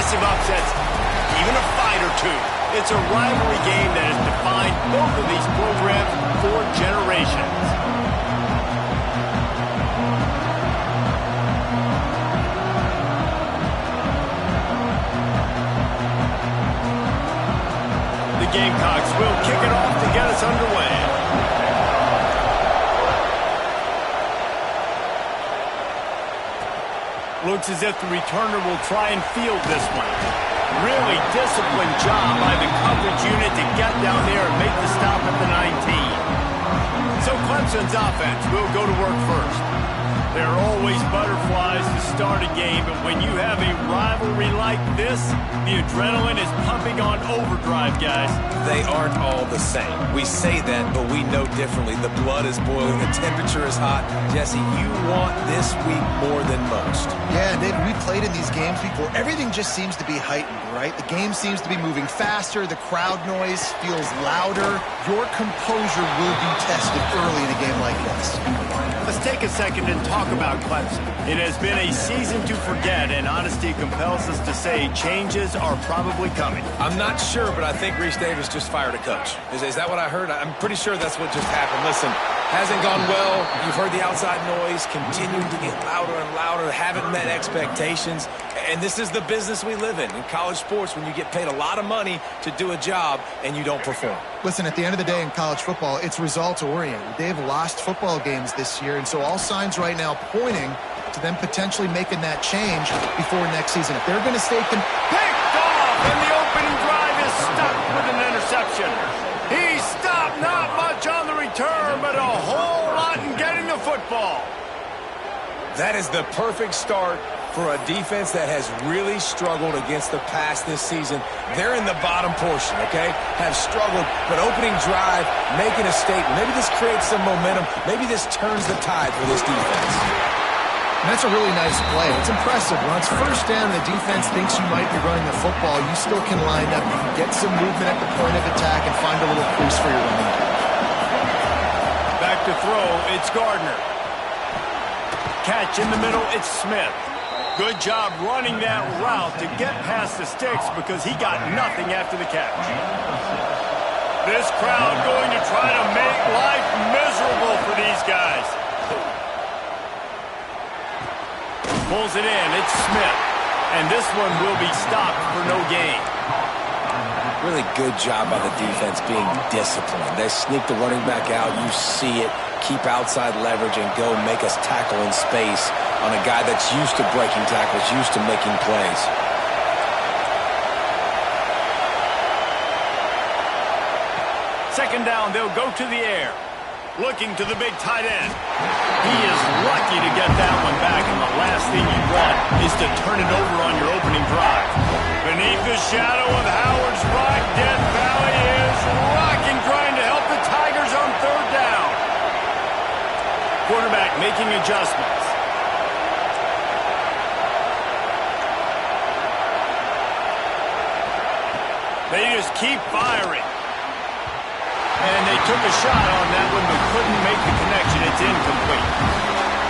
impressive upsets, even a fight or two. It's a rivalry game that has defined both of these programs for generations. The Gamecocks will kick it off to get us underway. Looks as if the returner will try and field this one. Really disciplined job by the coverage unit to get down there and make the stop at the 19. So Clemson's offense will go to work first. There are always butterflies to start a game, but when you have a rivalry like this, the adrenaline is pumping on overdrive, guys. They aren't all the same. We say that, but we know differently. The blood is boiling. The temperature is hot. Jesse, you want this week more than most. Yeah, David, we played in these games before. Everything just seems to be heightened, right? The game seems to be moving faster. The crowd noise feels louder. Your composure will be tested early in a game like this. Let's take a second and talk about Clemson. It has been a season to forget, and honesty compels us to say changes are probably coming. I'm not sure, but I think Reese Davis just fired a coach. Is that what I heard? I'm pretty sure that's what just happened. Listen, hasn't gone well. You've heard the outside noise, continuing to get louder and louder, haven't met expectations. And this is the business we live in college sports, when you get paid a lot of money to do a job and you don't perform. Listen, at the end of the day in college football, it's results-oriented. They've lost football games this year, and so all signs right now pointing to them potentially making that change before next season. If they're going to stay... Picked off, and the opening drive is stuck with an interception. He stopped not much on the return, but a whole lot in getting the football. That is the perfect start for a defense that has really struggled against the pass this season. They're in the bottom portion, okay? Have struggled, but opening drive, making a statement. Maybe this creates some momentum. Maybe this turns the tide for this defense. And that's a really nice play. It's impressive. When it's first down, the defense thinks you might be running the football. You still can line up. You can get some movement at the point of attack and find a little crease for your running back. Back to throw, it's Gardner. Catch in the middle, it's Smith. Good job running that route to get past the sticks because he got nothing after the catch. This crowd going to try to make life miserable for these guys. Pulls it in, it's Smith. And this one will be stopped for no gain. Really good job by the defense being disciplined. They sneak the running back out. You see it. Keep outside leverage and go make us tackle in space on a guy that's used to breaking tackles, used to making plays. Second down, they'll go to the air. Looking to the big tight end. He is lucky to get that one back, and the last thing you want is to turn it over on your opening drive. Beneath the shadow of Howard's rock, Death Valley is rocking, trying to help the Tigers on third down. Quarterback making adjustments. They just keep firing. And they took a shot on that one, but couldn't make the connection. It's incomplete.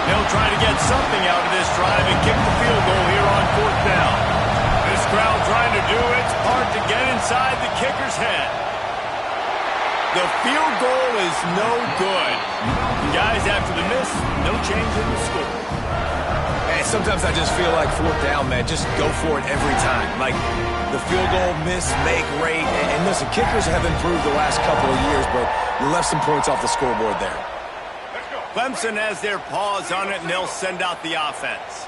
They'll try to get something out of this drive and kick the field goal here on fourth down. This crowd trying to do its part to get inside the kicker's head. The field goal is no good. Guys, after the miss, no change in the score. And sometimes I just feel like fourth down, man, just go for it every time. Like the field goal, miss, make, rate. And listen, kickers have improved the last couple of years, but you left some points off the scoreboard there. Clemson has their paws on it, and they'll send out the offense.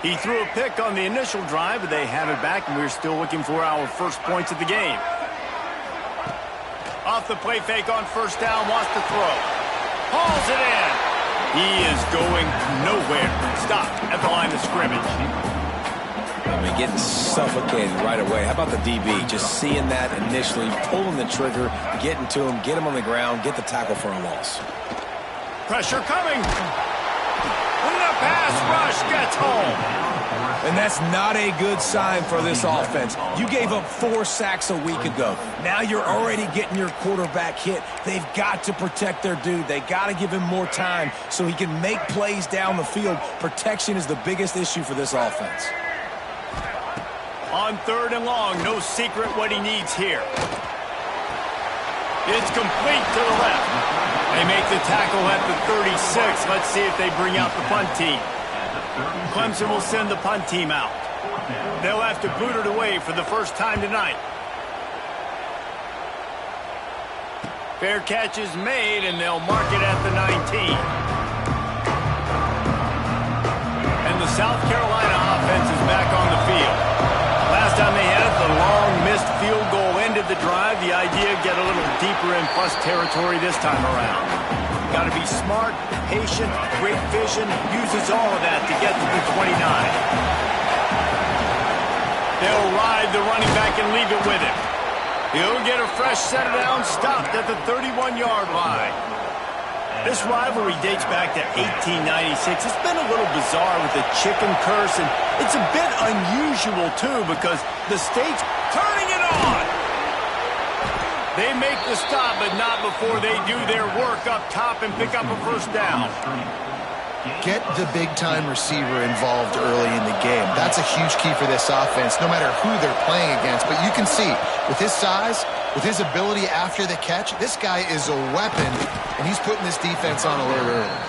He threw a pick on the initial drive, but they have it back, and we're still looking for our first points of the game. Off the play fake on first down, wants to throw. Hauls it in. He is going nowhere. Stop at the line of scrimmage. I mean, getting suffocated right away. How about the DB? Just seeing that initially, pulling the trigger, getting to him, get him on the ground, get the tackle for a loss. Pressure coming. And the pass rush gets home. And that's not a good sign for this offense. You gave up 4 sacks a week ago. Now you're already getting your quarterback hit. They've got to protect their dude. They got to give him more time so he can make plays down the field. Protection is the biggest issue for this offense. On On 3rd and long, no secret what he needs here. It's complete to the left. They make the tackle at the 36. Let's see if they bring out the punt team. Clemson will send the punt team out. They'll have to boot it away for the first time tonight. Fair catch is made, and they'll mark it at the 19. And the South Carolina offense is back on the field. Last time they had it, the long missed field goal ended the drive. The idea, get a little deeper in plus territory this time around. Got to be smart, patient, great vision, uses all of that to get to the 29. They'll ride the running back and leave it with him. He'll get a fresh set down, stopped at the 31-yard line. This rivalry dates back to 1896. It's been a little bizarre with the chicken curse, and it's a bit unusual, too, because the state's turning it on. They make the stop, but not before they do their work up top and pick up a first down. Get the big-time receiver involved early in the game. That's a huge key for this offense, no matter who they're playing against. But you can see, with his size, with his ability after the catch, this guy is a weapon, and he's putting this defense on alert early.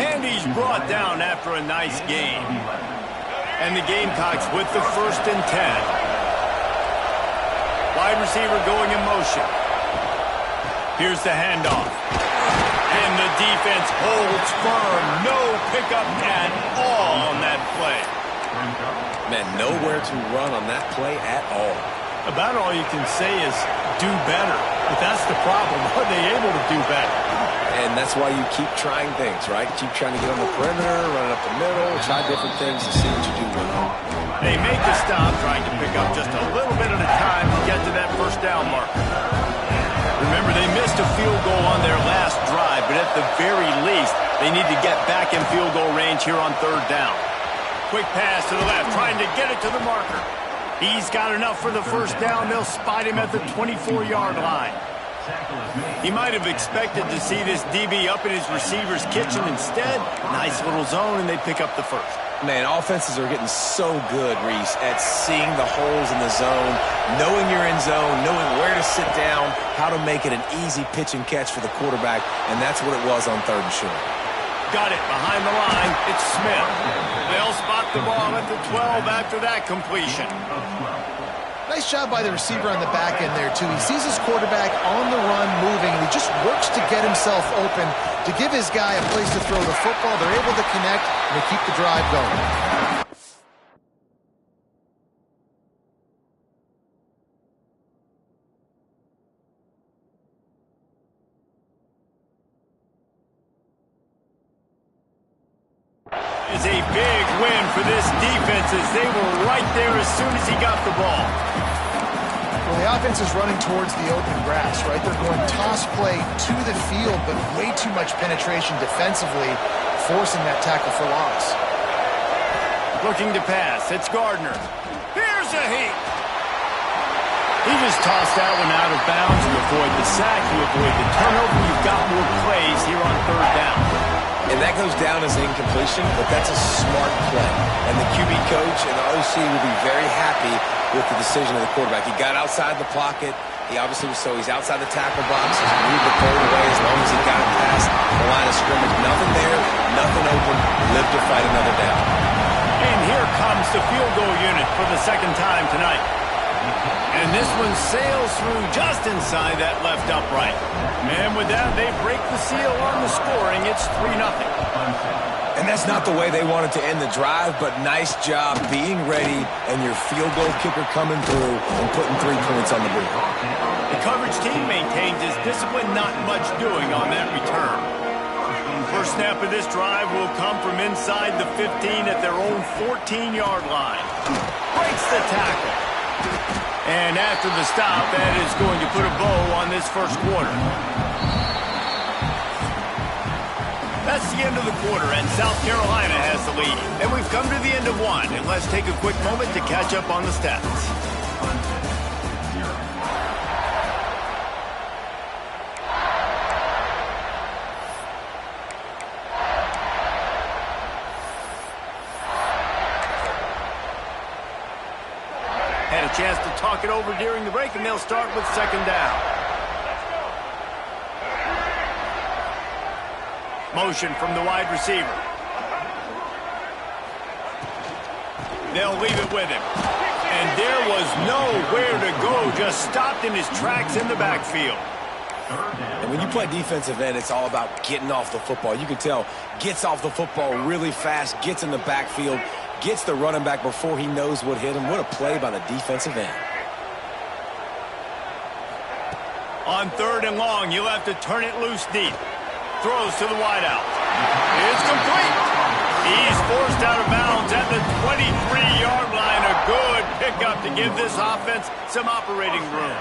And he's brought down after a nice game. And the Gamecocks with the 1st and 10. Wide receiver going in motion. Here's the handoff. And the defense holds firm. No pickup at all on that play. Man, nowhere to run on that play at all. About all you can say is do better. But that's the problem. Are they able to do better? And that's why you keep trying things, right? Keep trying to get on the perimeter, run it up the middle, try different things to see what you do with it. They make the stop, trying to pick up just a little bit at a time to get to that first down marker. Remember, they missed a field goal on their last drive, but at the very least, they need to get back in field goal range here on 3rd down. Quick pass to the left, trying to get it to the marker. He's got enough for the first down. They'll spot him at the 24-yard line. He might have expected to see this DB up in his receiver's kitchen. Instead, nice little zone, and they pick up the first. Man, offenses are getting so good, Reese, at seeing the holes in the zone, knowing you're in zone, knowing where to sit down, how to make it an easy pitch and catch for the quarterback, and that's what it was on 3rd and short. Got it behind the line. It's Smith. They'll spot the ball at the 12 after that completion. Nice job by the receiver on the back end there, too. He sees his quarterback on the run moving, and he just works to get himself open to give his guy a place to throw the football. They're able to connect, and they keep the drive going. It's a big win for this defense as they were right there as soon as he got the ball. Well, the offense is running towards the open grass, right? They're going toss play to the field, but way too much penetration defensively, forcing that tackle for loss. Looking to pass. It's Gardner. Here's a heat. He just tossed that one out of bounds. You avoid the sack. You avoid the turnover. You've got more plays here on 3rd down. And that goes down as an incompletion, but that's a smart play. And the QB coach and the OC will be very happy with the decision of the quarterback. He got outside the pocket. He obviously was he's outside the tackle box. He moved the ball away as long as he got it past the line of scrimmage. Nothing there, nothing open. Live to fight another down. And here comes the field goal unit for the 2nd time tonight. And this one sails through just inside that left upright. And with that, they break the seal on the scoring. It's 3-0. And that's not the way they wanted to end the drive, but nice job being ready and your field goal kicker coming through and putting 3 points on the board. The coverage team maintains his discipline, not much doing on that return. First snap of this drive will come from inside the 15 at their own 14-yard line. Breaks the tackle. And after the stop, that is going to put a bow on this first quarter. That's the end of the quarter, and South Carolina has the lead. And we've come to the end of one, and let's take a quick moment to catch up on the stats. talk it over during the break, and they'll start with second down. Motion from the wide receiver. They'll leave it with him. And there was nowhere to go, just stopped in his tracks in the backfield. And when you play defensive end, it's all about getting off the football. You can tell, gets off the football really fast, gets in the backfield, gets the running back before he knows what hit him. What a play by the defensive end. On third and long, you'll have to turn it loose deep. Throws to the wideout. It's complete. He's forced out of bounds at the 23-yard line. A good pickup to give this offense some operating room.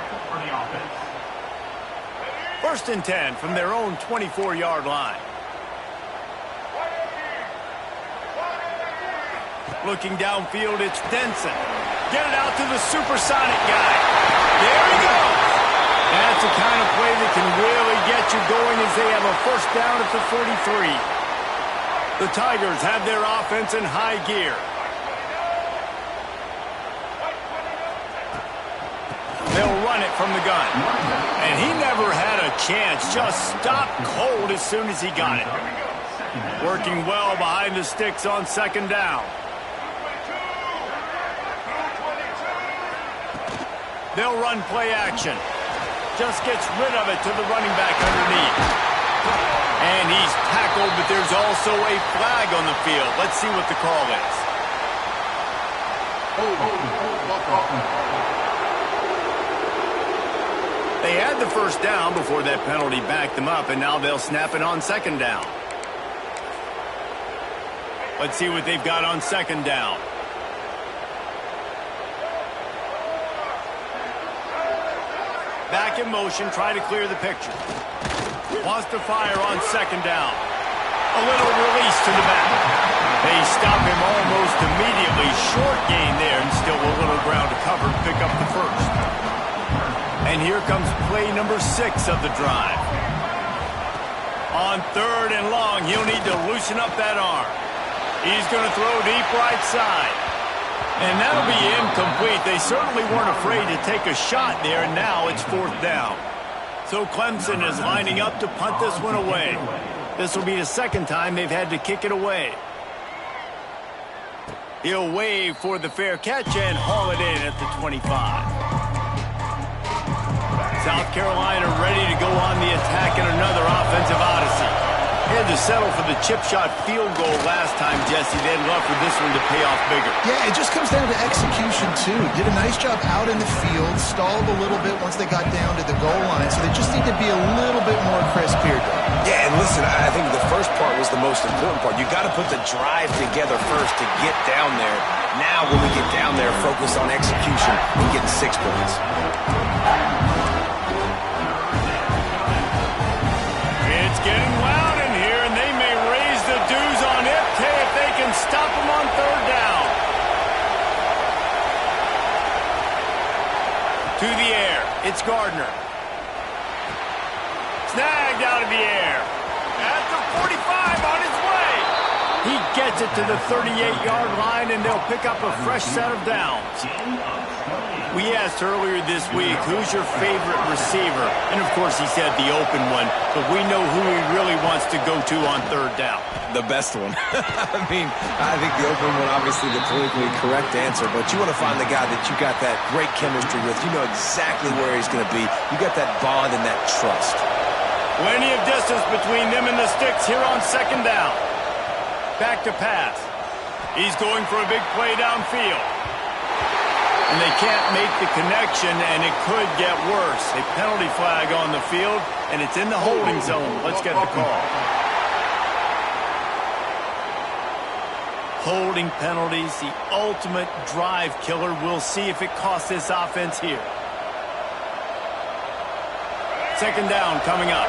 First and 10 from their own 24-yard line. Looking downfield, it's Denson. Get it out to the supersonic guy. There he goes. That's the kind of play that can really get you going as they have a first down at the 43. The Tigers have their offense in high gear. They'll run it from the gun. And he never had a chance. Just stopped cold as soon as he got it. Working well behind the sticks on second down. They'll run play action. Just gets rid of it to the running back underneath. And he's tackled, but there's also a flag on the field. Let's see what the call is. They had the first down before that penalty backed them up, and now they'll snap it on second down. Let's see what they've got on second down. Back in motion, try to clear the picture. Wants to fire on second down. A little release to the back. They stop him almost immediately. Short gain there, and still a little ground to cover. Pick up the first. And here comes play number 6 of the drive. On third and long, he'll need to loosen up that arm. He's going to throw deep right side. And that'll be incomplete. They certainly weren't afraid to take a shot there, and now it's fourth down. So Clemson is lining up to punt this one away. This will be the second time they've had to kick it away. He'll wave for the fair catch and haul it in at the 25. South Carolina ready to go on the attack in another offensive odyssey. They had to settle for the chip shot field goal last time, Jesse. They'd love for this one to pay off bigger. Yeah, it just comes down to execution, too. Did a nice job out in the field, stalled a little bit once they got down to the goal line, so they just need to be a little bit more crisp here, though. Yeah, and listen, I think the first part was the most important part. You got to put the drive together first to get down there. Now, when we get down there, focus on execution and getting 6 points. It's getting loud in here, and they may raise the dues on it if they can stop them on third down. To the air, it's Gardner. Snagged out of the air. At the 45 on his way. He gets it to the 38-yard line, and they'll pick up a fresh set of downs. We asked earlier this week, who's your favorite receiver? And, of course, he said the open one, but we know who he really wants to go to on third down. The best one. I mean, I think the open one, obviously the politically correct answer, but you want to find the guy that you got that great chemistry with. You know exactly where he's going to be. You got that bond and that trust. Plenty of distance between them and the sticks here on second down. Back to pass. He's going for a big play downfield. And they can't make the connection, and it could get worse. A penalty flag on the field, and it's in the holding zone. Let's get the call. Holding penalties, the ultimate drive killer. We'll see if it costs this offense here. Second down coming up.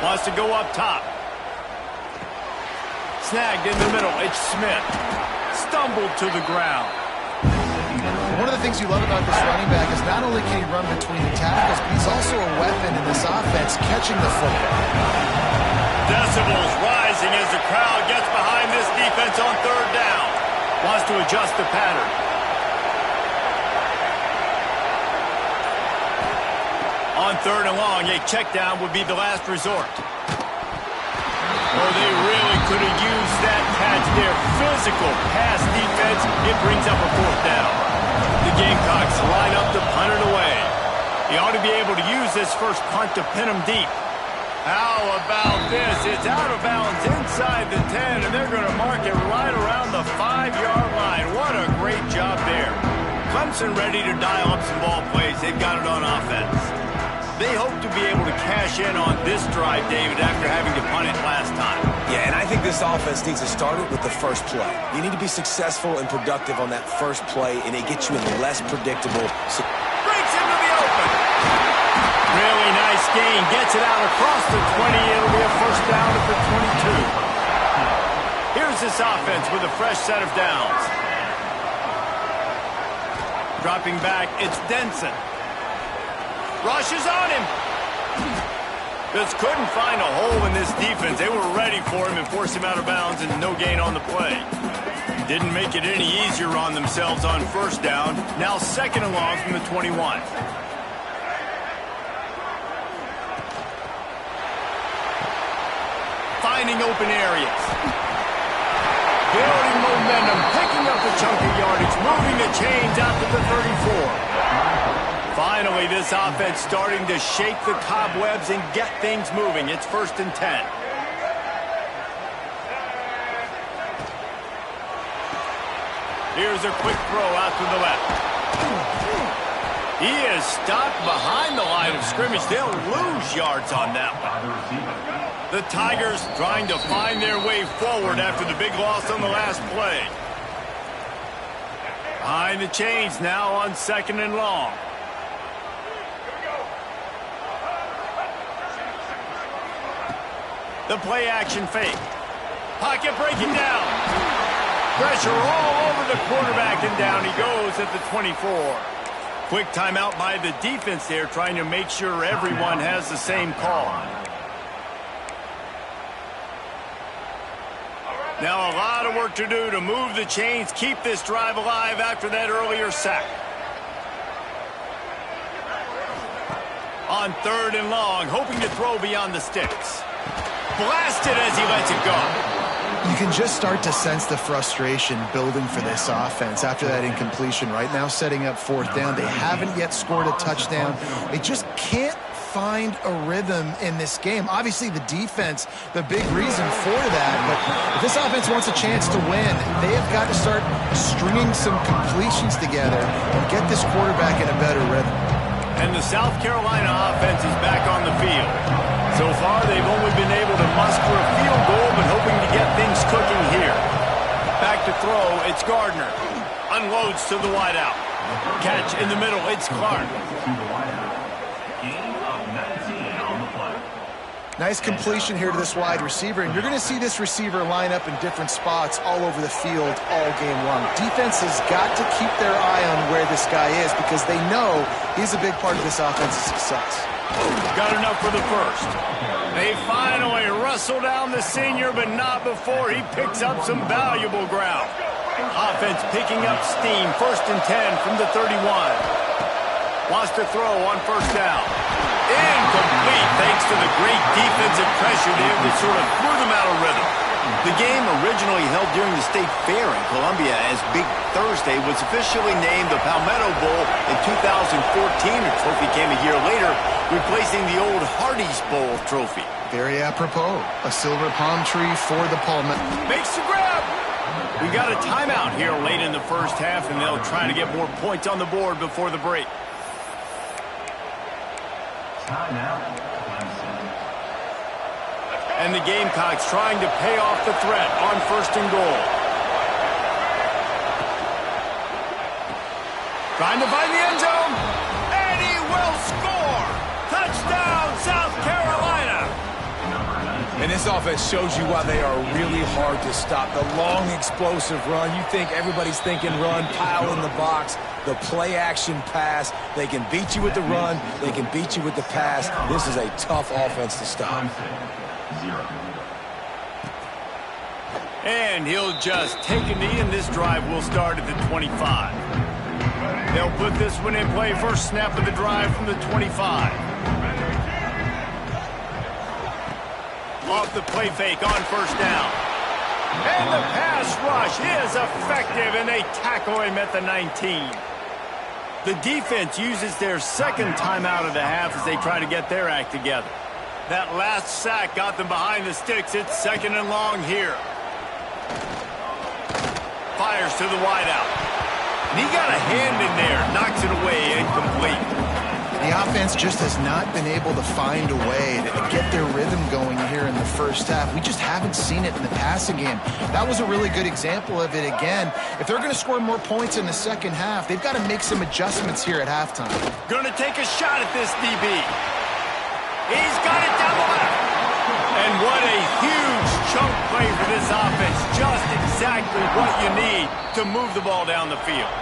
Wants to go up top. Snagged in the middle. It's Smith. Stumbled to the ground. One of the things you love about this running back is not only can he run between the tackles, but he's also a weapon in this offense catching the football. Decibels rising as the crowd gets behind this defense on third down. Wants to adjust the pattern. On third and long, a check down would be the last resort. Oh, they really could have used that catch there. Physical pass defense. It brings up a fourth down. The Gamecocks line up to punt it away. He ought to be able to use this first punt to pin him deep. How about this? It's out of bounds inside the 10, and they're going to mark it right around the 5-yard line. What a great job there. Clemson ready to dial up some ball plays. They've got it on offense. They hope to be able to cash in on this drive, David, after having to punt it last time. Yeah, and I think this offense needs to start it with the first play. You need to be successful and productive on that first play, and it gets you in less predictable. Breaks into the open. Really nice gain. Gets it out across the 20. It'll be a first down at the 22. Here's this offense with a fresh set of downs. Dropping back, it's Denson. Rushes on him. Just couldn't find a hole in this defense. They were ready for him and forced him out of bounds, and no gain on the play. Didn't make it any easier on themselves on first down. Now second and long from the 21. Finding open areas. Building momentum, picking up a chunk of yardage, moving the chains out to the 34. Finally, this offense starting to shake the cobwebs and get things moving. It's 1st and 10. Here's a quick throw out to the left. He is stopped behind the line of scrimmage. They'll lose yards on that one. The Tigers trying to find their way forward after the big loss on the last play. Behind the chains now on 2nd and long. The play action fake. Pocket breaking down. Pressure all over the quarterback, and down he goes at the 24. Quick timeout by the defense there, trying to make sure everyone has the same call. Now a lot of work to do to move the chains, keep this drive alive after that earlier sack. On 3rd and long, hoping to throw beyond the sticks. Blasted as he lets it go. You can just start to sense the frustration building for this offense after that incompletion. Right now setting up 4th down. They haven't yet scored a touchdown. They just can't find a rhythm in this game. Obviously the defense, the big reason for that, but if this offense wants a chance to win, they have got to start stringing some completions together and get this quarterback in a better rhythm. And the South Carolina offense is back on the field. So far, they've only been able to muster a field goal, but hoping to get things cooking here. Back to throw, it's Gardner. Unloads to the wideout. Catch in the middle, it's Clark. Nice completion here to this wide receiver, and you're going to see this receiver line up in different spots all over the field all game long. Defense has got to keep their eye on where this guy is because they know he's a big part of this offense's success. Got enough for the first. They finally wrestle down the senior, but not before he picks up some valuable ground. Offense picking up steam, 1st and 10 from the 31. Wants to throw on 1st down. Incomplete thanks to the great defensive pressure there that sort of threw them out of rhythm. The game originally held during the State Fair in Columbia as Big Thursday was officially named the Palmetto Bowl in 2014. The trophy came a year later, replacing the old Hardee's Bowl trophy. Very apropos. A silver palm tree for the Palmetto. Makes the grab. We got a timeout here late in the first half, and they'll try to get more points on the board before the break. And the Gamecocks trying to pay off the threat on 1st and goal. Trying to find the end zone. And he will score. Touchdown, South Carolina. And this offense shows you why they are really hard to stop. The long, explosive run. You think everybody's thinking run, pile in the box, the play-action pass. They can beat you with the run. They can beat you with the pass. This is a tough offense to stop. And he'll just take a knee, and this drive will start at the 25. They'll put this one in play. First snap of the drive from the 25. Off the play fake on first down. And the pass rush is effective, and they tackle him at the 19. The defense uses their second timeout of the half as they try to get their act together. That last sack got them behind the sticks. It's second and long here. Fires to the wideout. And he got a hand in there. Knocks it away, incomplete. The offense just has not been able to find a way to get their rhythm going here in the first half. We just haven't seen it in the passing game. That was a really good example of it again. If they're going to score more points in the second half, they've got to make some adjustments here at halftime. Going to take a shot at this DB. He's got it down the left. And what a huge chunk play for this offense. Just exactly what you need to move the ball down the field.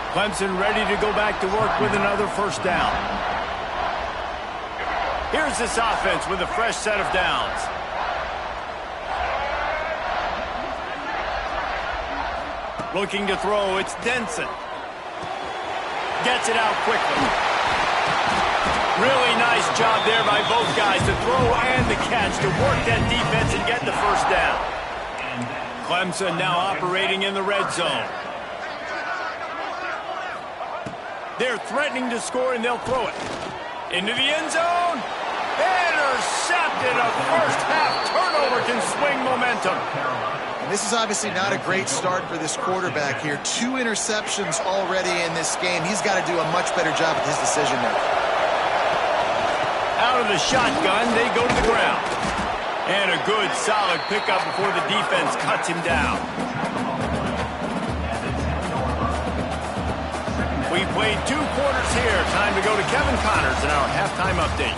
Clemson ready to go back to work with another first down. Here's this offense with a fresh set of downs. Looking to throw, it's Denson. Gets it out quickly. Really nice job there by both guys to throw and the catch to work that defense and get the first down. Clemson now operating in the red zone. They're threatening to score, and they'll throw it. Into the end zone. Intercepted. A first-half turnover can swing momentum. And this is obviously not a great start for this quarterback here. 2 interceptions already in this game. He's got to do a much better job with his decision-making. Out of the shotgun, they go to the ground. And a good, solid pickup before the defense cuts him down. We played 2 quarters here. Time to go to Kevin Connors in our halftime update.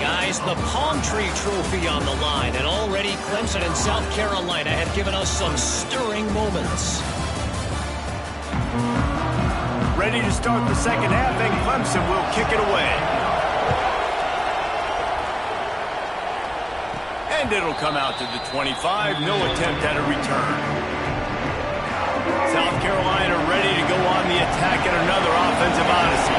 Guys, the Palm Tree Trophy on the line, and already Clemson and South Carolina have given us some stirring moments. Ready to start the second half, and Clemson will kick it away. And it'll come out to the 25. No attempt at a return. South Carolina ready to go on the attack in another offensive odyssey.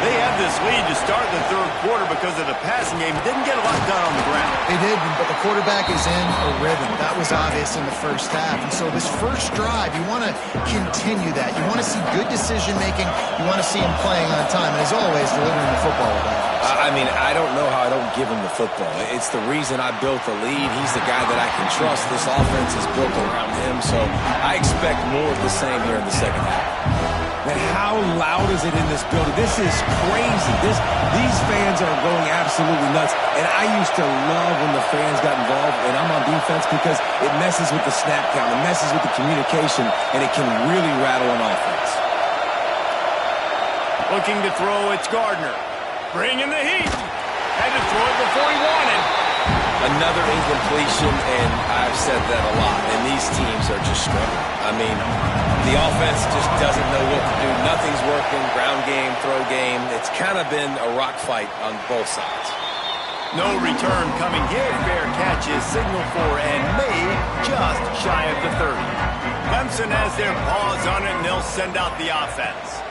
They had this lead to start the third quarter because of the passing game. Didn't get a lot done on the ground. They did, but the quarterback is in a rhythm. That was obvious in the first half. And so this first drive, you want to continue that. You want to see good decision-making. You want to see him playing on time. And as always, delivering the football with that. I mean, I don't know how I don't give him the football. It's the reason I built the lead. He's the guy that I can trust. This offense is built around him, so I expect more of the same here in the second half. Man, how loud is it in this building? This is crazy. These fans are going absolutely nuts. And I used to love when the fans got involved, and I'm on defense because it messes with the snap count. It messes with the communication, and it can really rattle an offense. Looking to throw, it's Gardner. Bringing the heat. Had to throw it before he wanted. Another incompletion, and I've said that a lot, and these teams are just struggling. I mean, the offense just doesn't know what to do. Nothing's working. Ground game, throw game. It's kind of been a rock fight on both sides. No return coming here. Fair catch is signaled for and made just shy of the 30. Clemson has their paws on it, and they'll send out the offense.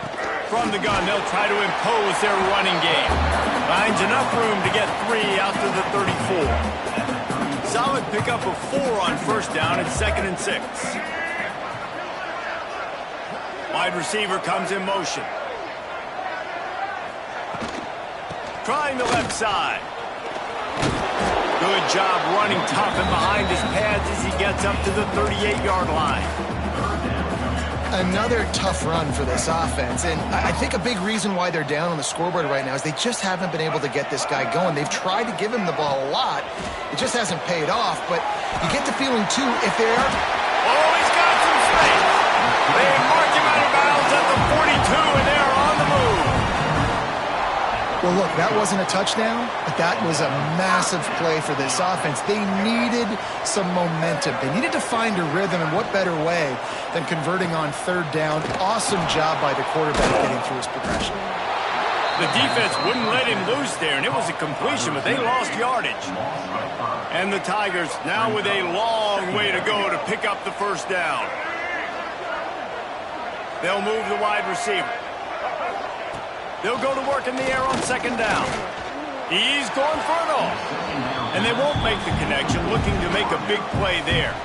From the gun, they'll try to impose their running game. Finds enough room to get 3 out to the 34. Solid pickup of 4 on first down and 2nd and 6. Wide receiver comes in motion. Trying the left side. Good job running tough and behind his pads as he gets up to the 38-yard line. Another tough run for this offense, and I think a big reason why they're down on the scoreboard right now is they just haven't been able to get this guy going. They've tried to give him the ball a lot. It just hasn't paid off, but you get the feeling, too, if they're... Oh, he's got some space. They mark him out of bounds at the 42, and they're on the move. Well, look, that wasn't a touchdown, but that was a massive play for this offense. They needed some momentum. They needed to find a rhythm, and what better way than converting on third down. Awesome job by the quarterback getting through his progression. The defense wouldn't let him loose there, and it was a completion, but they lost yardage. And the Tigers now with a long way to go to pick up the first down. They'll move the wide receiver. They'll go to work in the air on second down. He's going for it all. And they won't make the connection, looking to make a big play there.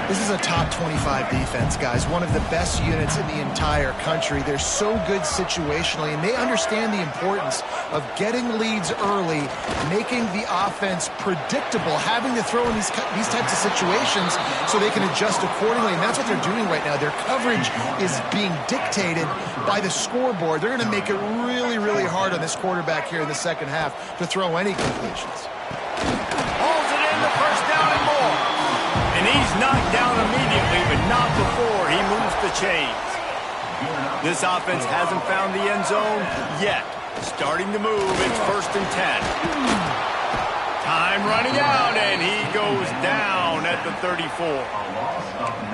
This is a top 25 defense, guys. One of the best units in the entire country. They're so good situationally, and they understand the importance of getting leads early, making the offense predictable, having to throw in these types of situations so they can adjust accordingly. And that's what they're doing right now. Their coverage is being dictated by the scoreboard. They're going to make it really, really hard on this quarterback here in the second half to throw any completions. Holds it in, the first down and more. And he's knocked down immediately, but not before he moves the chains. This offense hasn't found the end zone yet. Starting to move, it's 1st and 10. Time running out, and he goes down at the 34.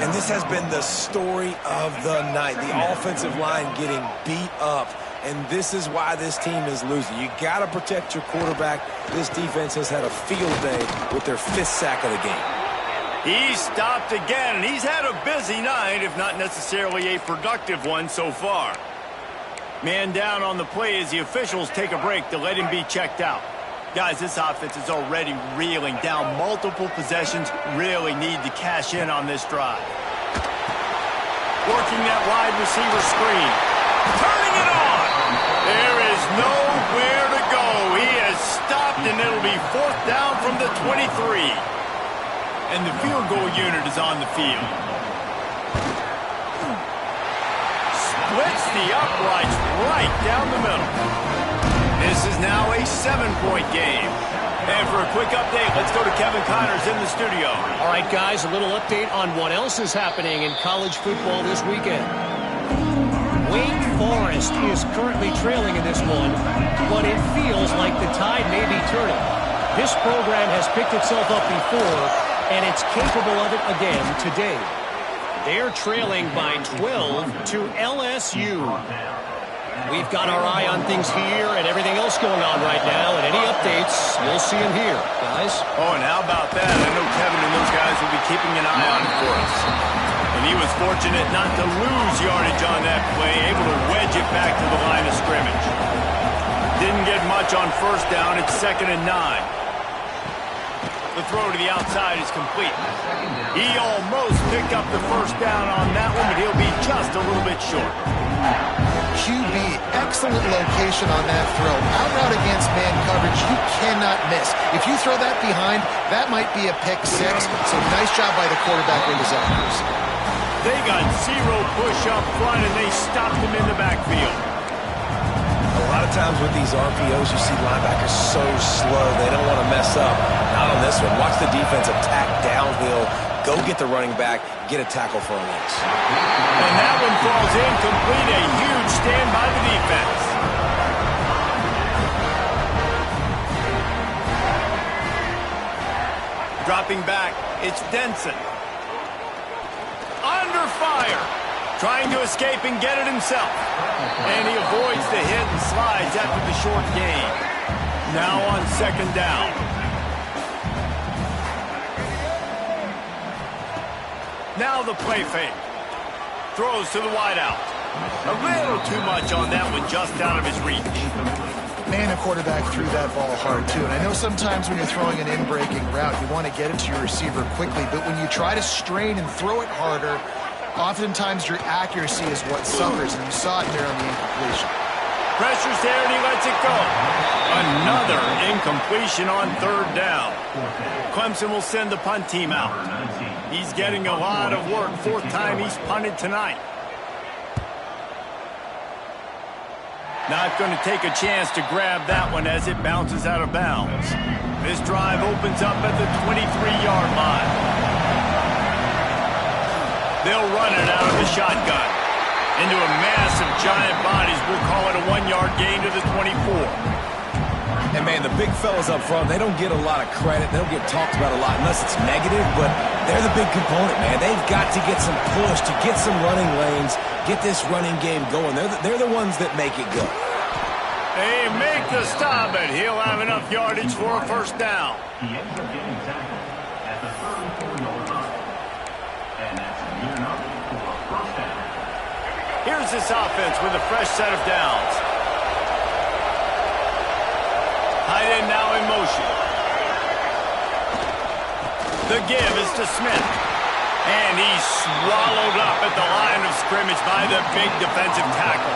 And this has been the story of the night. The offensive line getting beat up. And this is why this team is losing. You got to protect your quarterback. This defense has had a field day with their 5th sack of the game. He's stopped again, and he's had a busy night, if not necessarily a productive one so far. Man down on the play as the officials take a break to let him be checked out. Guys, this offense is already reeling down multiple possessions. Really need to cash in on this drive. Working that wide receiver screen. Turning it on. There is nowhere to go. He has stopped, and it'll be 4th down from the 23. And the field goal unit is on the field. Splits the uprights right down the middle. This is now a 7-point game. And for a quick update, let's go to Kevin Connors in the studio. All right, guys, a little update on what else is happening in college football this weekend. Wake Forest is currently trailing in this one, but it feels like the tide may be turning. This program has picked itself up before, and it's capable of it again today. They're trailing by 12 to LSU. We've got our eye on things here and everything else going on right now, and any updates, you'll see them here, guys. Oh, and how about that? I know Kevin and those guys will be keeping an eye on it for us. And he was fortunate not to lose yardage on that play, able to wedge it back to the line of scrimmage. Didn't get much on first down. It's 2nd and 9. The throw to the outside is complete. He almost picked up the first down on that one, but he'll be just a little bit short. QB, excellent location on that throw. Out route against man coverage, you cannot miss. If you throw that behind, that might be a pick 6. So nice job by the quarterback with his accuracy. They got 0 push up front, and they stopped him in the backfield. A lot of times with these RPOs, you see linebackers so slow, they don't want to mess up. Not on this one. Watch the defense attack downhill, go get the running back, get a tackle for a loss. And that one falls incomplete. A huge stand by the defense. Dropping back, it's Denson. Under fire. Trying to escape and get it himself. And he avoids the hit and slides after the short gain. Now on 2nd down. Now the play fake. Throws to the wideout. A little too much on that one, just out of his reach. Man, a quarterback threw that ball hard, too. And I know sometimes when you're throwing an in-breaking route, you want to get it to your receiver quickly. But when you try to strain and throw it harder, oftentimes your accuracy is what suffers. And you saw it there on the incompletion. Pressure's there, and he lets it go. Another incompletion on 3rd down. Clemson will send the punt team out. He's getting a lot of work. 4th time he's punted tonight. Not going to take a chance to grab that one as it bounces out of bounds. This drive opens up at the 23-yard line. They'll run it out of the shotgun. Into a mass of giant bodies. We'll call it a 1-yard gain to the 24. And, man, the big fellas up front, they don't get a lot of credit. They don't get talked about a lot unless it's negative, but they're the big component, man. They've got to get some push, to get some running lanes, get this running game going. They're the ones that make it go. They make the stop, and he'll have enough yardage for a first down. He ends up getting tackled at the 34-yard line. And that's near enough for a first down. Here's this offense with a fresh set of downs. Tight end now in motion. The give is to Smith. And he's swallowed up at the line of scrimmage by the big defensive tackle.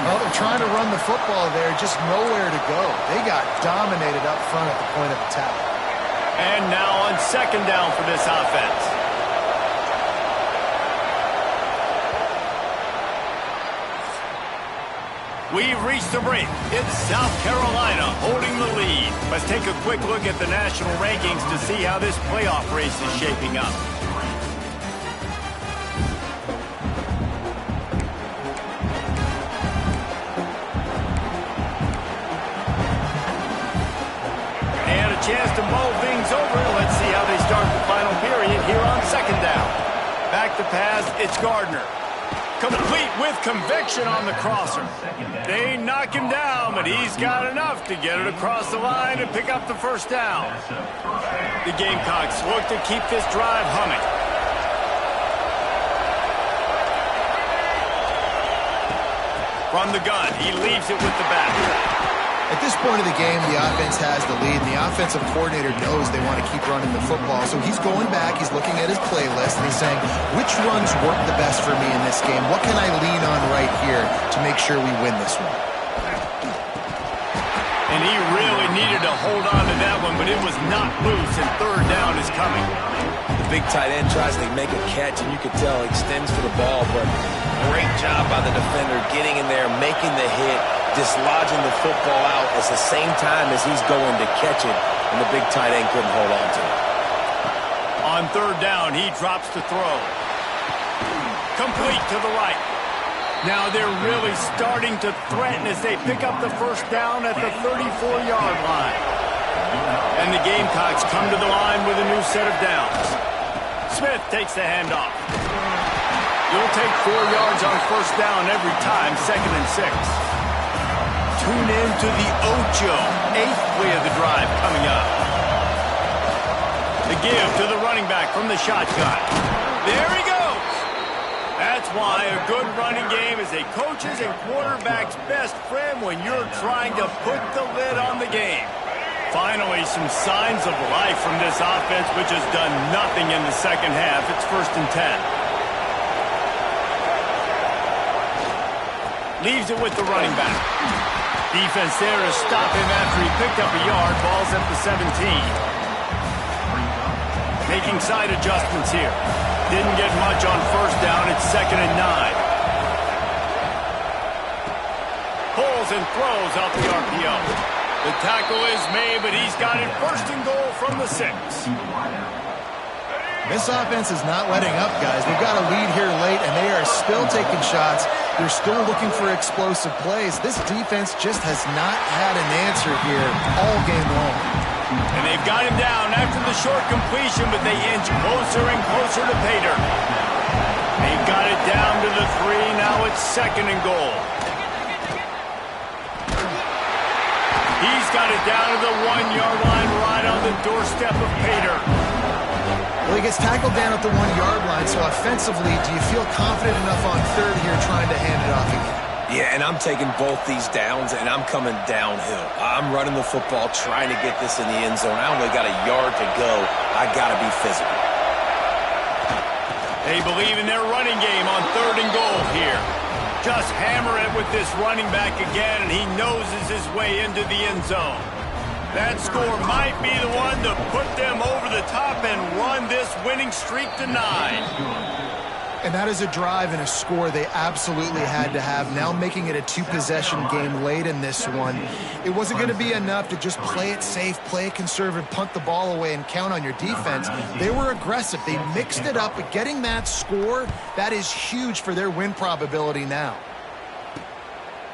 Well, they're trying to run the football there, just nowhere to go. They got dominated up front at the point of attack. And now on second down for this offense. We've reached the break. It's South Carolina holding the lead. Let's take a quick look at the national rankings to see how this playoff race is shaping up. And a chance to mull things over. Let's see how they start the final period here on second down. Back to pass, it's Gardner. Complete with conviction on the crosser. They knock him down, but he's got enough to get it across the line and pick up the first down. The Gamecocks look to keep this drive humming. From the gun, he leaves it with the back. At this point of the game, the offense has the lead, and the offensive coordinator knows they want to keep running the football. So he's going back, he's looking at his playlist, and he's saying, which runs work the best for me in this game? What can I lean on right here to make sure we win this one? And he really needed to hold on to that one, but it was not loose, and third down is coming. The big tight end tries to make a catch, and you could tell he extends for the ball, but great job by the defender getting in there, making the hit, dislodging the football out at the same time as he's going to catch it, and the big tight end couldn't hold on to it. On third down, he drops to throw. Complete to the right. Now they're really starting to threaten as they pick up the first down at the 34-yard line. And the Gamecocks come to the line with a new set of downs. Smith takes the handoff. You'll take 4 yards on first down every time, 2nd and 6. Tune in to the Ocho, 8th play of the drive coming up. The give to the running back from the shotgun. There he goes. That's why a good running game is a coach's and quarterback's best friend when you're trying to put the lid on the game. Finally, some signs of life from this offense, which has done nothing in the second half. It's 1st and 10. Leaves it with the running back. Defense there to stop him after he picked up a yard. Ball's at the 17. Making side adjustments here. Didn't get much on first down. It's 2nd and 9. Pulls and throws out the RPO. The tackle is made, but he's got it 1st and goal from the 6. This offense is not letting up, guys. They've got a lead here late, and they are still taking shots. They're still looking for explosive plays. This defense just has not had an answer here all game long. And they've got him down after the short completion, but they inch closer and closer to pay dirt. They've got it down to the 3. Now it's 2nd and goal. He's got it down to the 1-yard line right on the doorstep of pay dirt. Well, he gets tackled down at the 1-yard line, so offensively, do you feel confident enough on third here trying to hand it off again? Yeah, and I'm taking both these downs, and I'm coming downhill. I'm running the football, trying to get this in the end zone. I only got a yard to go. I got to be physical. They believe in their running game on 3rd and goal here. Just hammer it with this running back again, and he noses his way into the end zone. That score might be the one to put them over the top and run this winning streak to 9. And that is a drive and a score they absolutely had to have. Now making it a 2-possession game late in this one. It wasn't going to be enough to just play it safe, play it conservative, punt the ball away, and count on your defense. They were aggressive. They mixed it up, but getting that score, that is huge for their win probability now.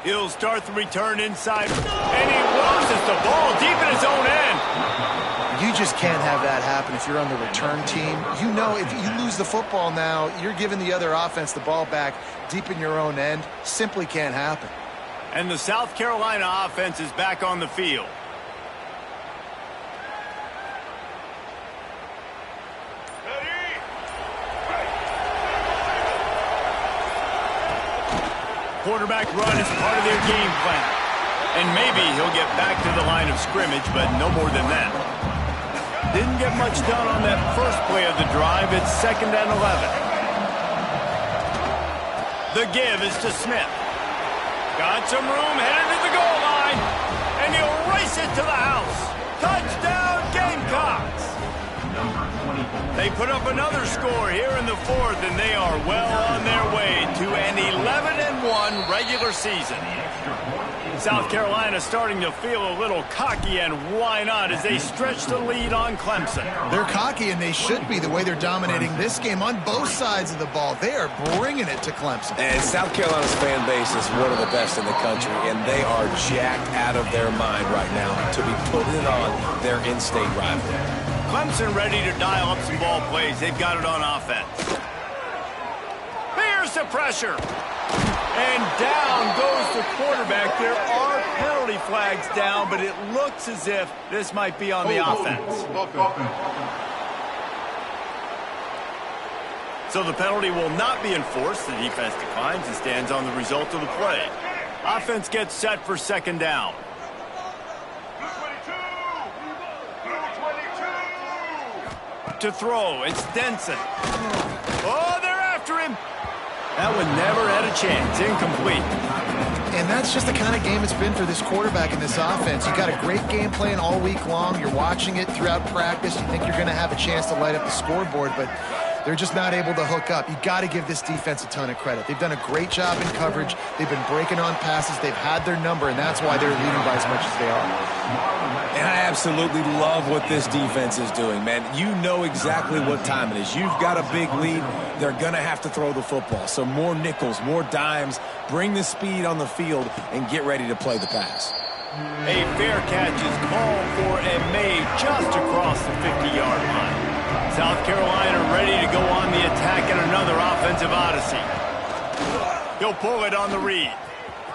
He'll start the return inside, and he loses the ball deep in his own end. You just can't have that happen if you're on the return team. You know if you lose the football now, you're giving the other offense the ball back deep in your own end. Simply can't happen. And the South Carolina offense is back on the field. Quarterback run is part of their game plan. And maybe he'll get back to the line of scrimmage, but no more than that. Didn't get much done on that first play of the drive. It's 2nd and 11. The give is to Smith. Got some room, headed to the goal line. And he'll race it to the house. Touchdown, Gamecocks! They put up another score here in the 4th, and they are well on their way to an 11-1 regular season. South Carolina starting to feel a little cocky, and why not, as they stretch the lead on Clemson. They're cocky, and they should be, the way they're dominating this game on both sides of the ball. They are bringing it to Clemson. And South Carolina's fan base is one of the best in the country, and they are jacked out of their mind right now to be putting it on their in-state rival. Clemson ready to dial up some ball plays. They've got it on offense. Here's the pressure. And down goes the quarterback. There are penalty flags down, but it looks as if this might be on the offense. So the penalty will not be enforced. The defense declines and stands on the result of the play. Offense gets set for 2nd down. To throw, it's Denson. Oh, they're after him. That one never had a chance. Incomplete. And that's just the kind of game it's been for this quarterback in this offense. You got a great game plan all week long. You're watching it throughout practice. You think you're going to have a chance to light up the scoreboard, but they're just not able to hook up. You got to give this defense a ton of credit. They've done a great job in coverage. They've been breaking on passes. They've had their number, and that's why they're leading by as much as they are. And I absolutely love what this defense is doing, man. You know exactly what time it is. You've got a big lead. They're going to have to throw the football. So more nickels, more dimes, bring the speed on the field, and get ready to play the pass. A fair catch is called for and made just across the 50-yard line. South Carolina ready to go on the attack in another offensive odyssey. He'll pull it on the read.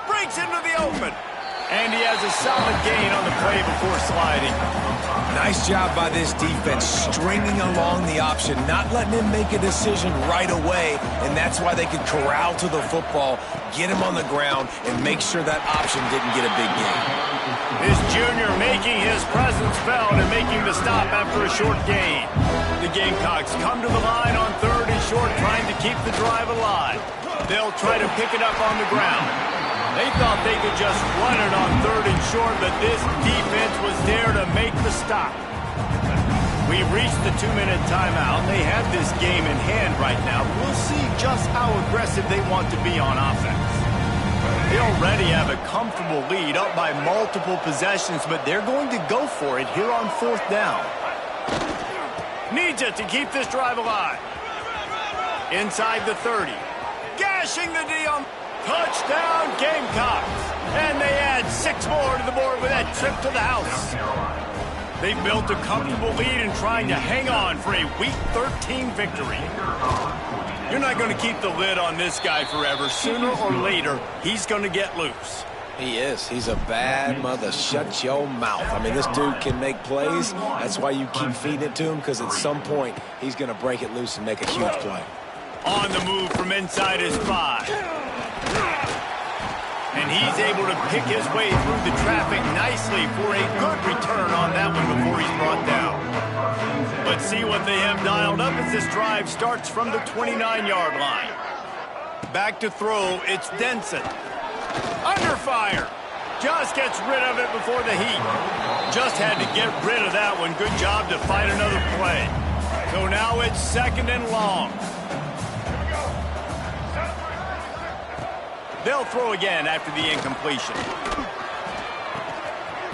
Breaks into the open. And he has a solid gain on the play before sliding. Nice job by this defense, stringing along the option, not letting him make a decision right away, and that's why they could corral to the football, get him on the ground, and make sure that option didn't get a big gain. This junior making his presence felt and making the stop after a short gain. The Gamecocks come to the line on 3rd and short, trying to keep the drive alive. They'll try to pick it up on the ground. They thought they could just run it on 3rd and short, but this defense was there to make the stop. We've reached the 2-minute timeout. They have this game in hand right now. We'll see just how aggressive they want to be on offense. They already have a comfortable lead, up by multiple possessions, but they're going to go for it here on 4th down. Needs it to keep this drive alive. Inside the 30. Gashing the D on... Touchdown, Gamecocks. And they add 6 more to the board with that trip to the house. They've built a comfortable lead and trying to hang on for a Week 13 victory. You're not going to keep the lid on this guy forever. Sooner or later, he's going to get loose. He is. He's a bad mother. Shut your mouth. I mean, this dude can make plays. That's why you keep feeding it to him, because at some point, he's going to break it loose and make a huge play. On the move from inside his 5. And he's able to pick his way through the traffic nicely for a good return on that one before he's brought down. Let's see what they have dialed up as this drive starts from the 29-yard line. Back to throw, it's Denson. Under fire. Just gets rid of it before the heat. Just had to get rid of that one. Good job to find another play. So now it's 2nd and long. They'll throw again after the incompletion.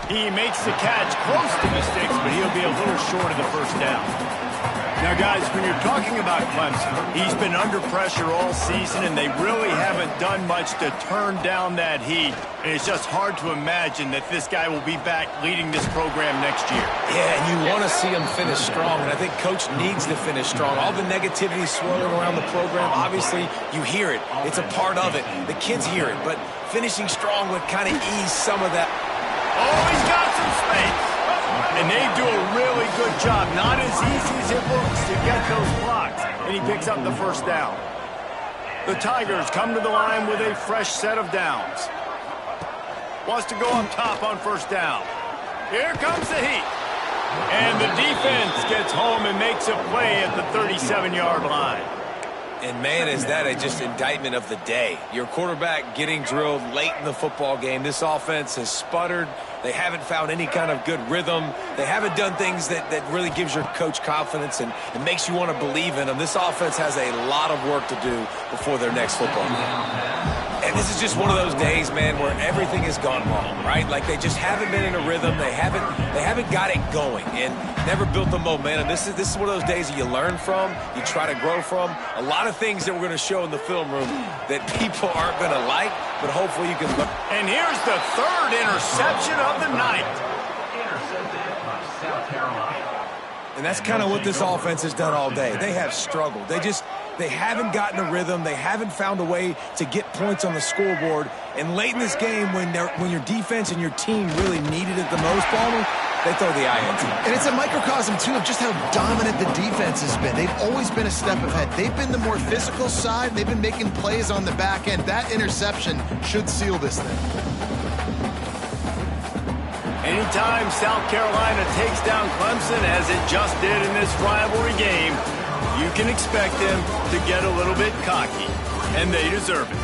He makes the catch close to the sticks, but he'll be a little short of the 1st down. Now, guys, when you're talking about Clemson, he's been under pressure all season, and they really haven't done much to turn down that heat. And it's just hard to imagine that this guy will be back leading this program next year. Yeah, and you want to see him finish strong, and I think Coach needs to finish strong. All the negativity swirling around the program, obviously, you hear it. It's a part of it. The kids hear it, but finishing strong would kind of ease some of that. Oh, he's got some space. And they do a really good job. Not as easy as it looks to get those blocks. And he picks up the first down. The Tigers come to the line with a fresh set of downs. Wants to go up top on first down. Here comes the heat. And the defense gets home and makes a play at the 37-yard line. And, man, is that just indictment of the day. Your quarterback getting drilled late in the football game. This offense has sputtered. They haven't found any kind of good rhythm. They haven't done things that really gives your coach confidence and makes you want to believe in them. This offense has a lot of work to do before their next football game. And this is just one of those days, man, where everything has gone wrong, right? Like they just haven't been in a rhythm. They haven't got it going and never built the momentum. This is one of those days that you learn from, you try to grow from. A lot of things that we're going to show in the film room that people aren't going to like, but hopefully you can look. And here's the third interception of the night. Intercepted by South Carolina. And that's kind of what this offense has done all day. They have struggled. They haven't gotten a rhythm. They haven't found a way to get points on the scoreboard. And late in this game, when your defense and your team really needed it the most, Palmer, they throw the INT. And it's a microcosm, too, of just how dominant the defense has been. They've always been a step ahead. They've been the more physical side. They've been making plays on the back end. That interception should seal this thing. Anytime South Carolina takes down Clemson, as it just did in this rivalry game, you can expect them to get a little bit cocky, and they deserve it.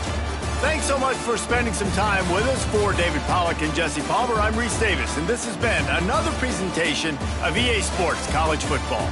Thanks so much for spending some time with us. For David Pollack and Jesse Palmer, I'm Reese Davis, and this has been another presentation of EA Sports College Football.